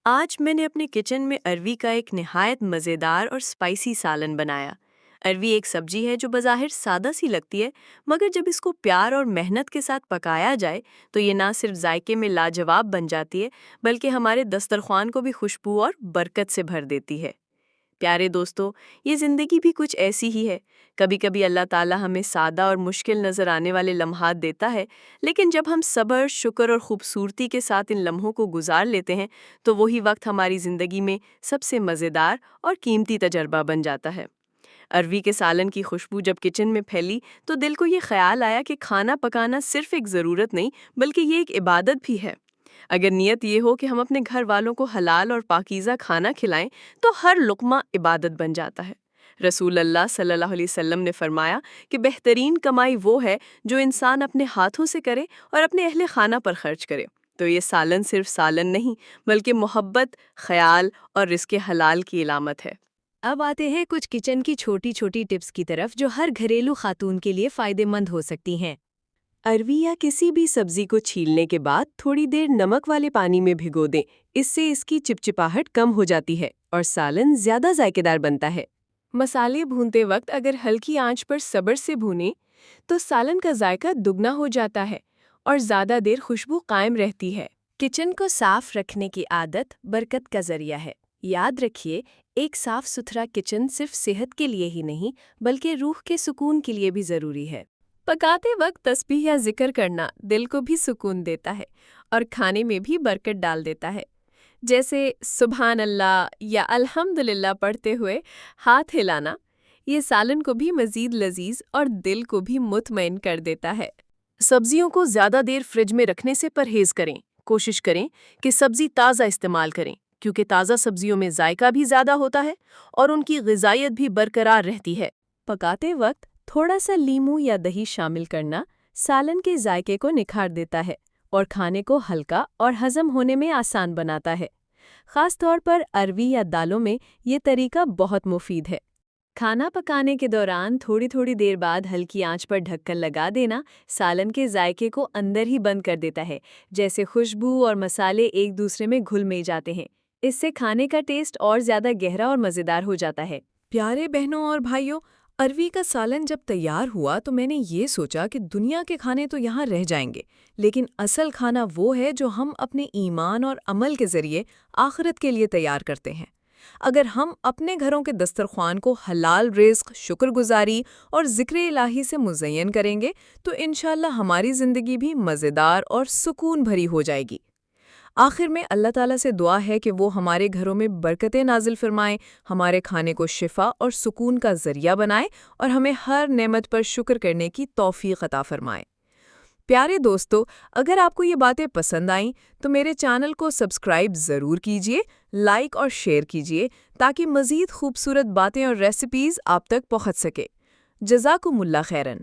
آج میں نے اپنے کچن میں اروی کا ایک نہایت مزیدار اور اسپائسی سالن بنایا۔ اروی ایک سبزی ہے جو بظاہر سادہ سی لگتی ہے، مگر جب اس کو پیار اور محنت کے ساتھ پکایا جائے تو یہ نہ صرف ذائقے میں لاجواب بن جاتی ہے، بلکہ ہمارے دسترخوان کو بھی خوشبو اور برکت سے بھر دیتی ہے۔ پیارے دوستو، یہ زندگی بھی کچھ ایسی ہی ہے۔ کبھی کبھی اللہ تعالیٰ ہمیں سادہ اور مشکل نظر آنے والے لمحات دیتا ہے، لیکن جب ہم صبر، شکر اور خوبصورتی کے ساتھ ان لمحوں کو گزار لیتے ہیں تو وہی وقت ہماری زندگی میں سب سے مزیدار اور قیمتی تجربہ بن جاتا ہے۔ اروی کے سالن کی خوشبو جب کچن میں پھیلی تو دل کو یہ خیال آیا کہ کھانا پکانا صرف ایک ضرورت نہیں، بلکہ یہ ایک عبادت بھی ہے۔ اگر نیت یہ ہو کہ ہم اپنے گھر والوں کو حلال اور پاکیزہ کھانا کھلائیں تو ہر لقمہ عبادت بن جاتا ہے۔ رسول اللہ صلی اللہ علیہ وسلم نے فرمایا کہ بہترین کمائی وہ ہے جو انسان اپنے ہاتھوں سے کرے اور اپنے اہل خانہ پر خرچ کرے۔ تو یہ سالن صرف سالن نہیں، بلکہ محبت، خیال اور رزق حلال کی علامت ہے۔ اب آتے ہیں کچھ کچن کی چھوٹی چھوٹی ٹپس کی طرف جو ہر گھریلو خاتون کے لیے فائدے مند ہو سکتی ہیں۔ اروی یا کسی بھی سبزی کو چھیلنے کے بعد تھوڑی دیر نمک والے پانی میں بھگو دیں، اس سے اس کی چپچپاہٹ کم ہو جاتی ہے اور سالن زیادہ ذائقے دار بنتا ہے۔ مسالے بھونتے وقت اگر ہلکی آنچ پر صبر سے بھونیں تو سالن کا ذائقہ دگنا ہو جاتا ہے اور زیادہ دیر خوشبو قائم رہتی ہے۔ کچن کو صاف رکھنے کی عادت برکت کا ذریعہ ہے۔ یاد رکھیے، ایک صاف ستھرا کچن صرف صحت کے لیے ہی نہیں بلکہ روح کے سکون کے لیے بھی ضروری ہے۔ پکاتے وقت تسبیح یا ذکر کرنا دل کو بھی سکون دیتا ہے اور کھانے میں بھی برکت ڈال دیتا ہے، جیسے سبحان اللہ یا الحمدللہ پڑھتے ہوئے ہاتھ ہلانا۔ یہ سالن کو بھی مزید لذیذ اور دل کو بھی مطمئن کر دیتا ہے۔ سبزیوں کو زیادہ دیر فریج میں رکھنے سے پرہیز کریں۔ کوشش کریں کہ سبزی تازہ استعمال کریں، کیونکہ تازہ سبزیوں میں ذائقہ بھی زیادہ ہوتا ہے اور ان کی غذائیت بھی برقرار رہتی ہے۔ پکاتے وقت تھوڑا سا لیموں یا دہی شامل کرنا سالن کے ذائقے کو نکھار دیتا ہے اور کھانے کو ہلکا اور ہضم ہونے میں آسان بناتا ہے۔ خاص طور پر اروی یا دالوں میں یہ طریقہ بہت مفید ہے۔ کھانا پکانے کے دوران تھوڑی دیر بعد ہلکی آنچ پر ڈھکن لگا دینا سالن کے ذائقے کو اندر ہی بند کر دیتا ہے، جیسے خوشبو اور مسالے ایک دوسرے میں گھل مل جاتے ہیں۔ اس سے کھانے کا ٹیسٹ اور زیادہ گہرا اور مزیدار ہو جاتا ہے۔ پیارے بہنوں اور بھائیوں، اروی کا سالن جب تیار ہوا تو میں نے یہ سوچا کہ دنیا کے کھانے تو یہاں رہ جائیں گے، لیکن اصل کھانا وہ ہے جو ہم اپنے ایمان اور عمل کے ذریعے آخرت کے لیے تیار کرتے ہیں۔ اگر ہم اپنے گھروں کے دسترخوان کو حلال رزق، شکر گزاری اور ذکر الہی سے مزین کریں گے تو انشاءاللہ ہماری زندگی بھی مزیدار اور سکون بھری ہو جائے گی۔ آخر میں اللہ تعالیٰ سے دعا ہے کہ وہ ہمارے گھروں میں برکتیں نازل فرمائیں، ہمارے کھانے کو شفا اور سکون کا ذریعہ بنائے اور ہمیں ہر نعمت پر شکر کرنے کی توفیق عطا فرمائے۔ پیارے دوستو، اگر آپ کو یہ باتیں پسند آئیں تو میرے چینل کو سبسکرائب ضرور کیجیے، لائک اور شیئر کیجیے تاکہ مزید خوبصورت باتیں اور ریسیپیز آپ تک پہنچ سکے۔ جزاکم اللہ خیرن۔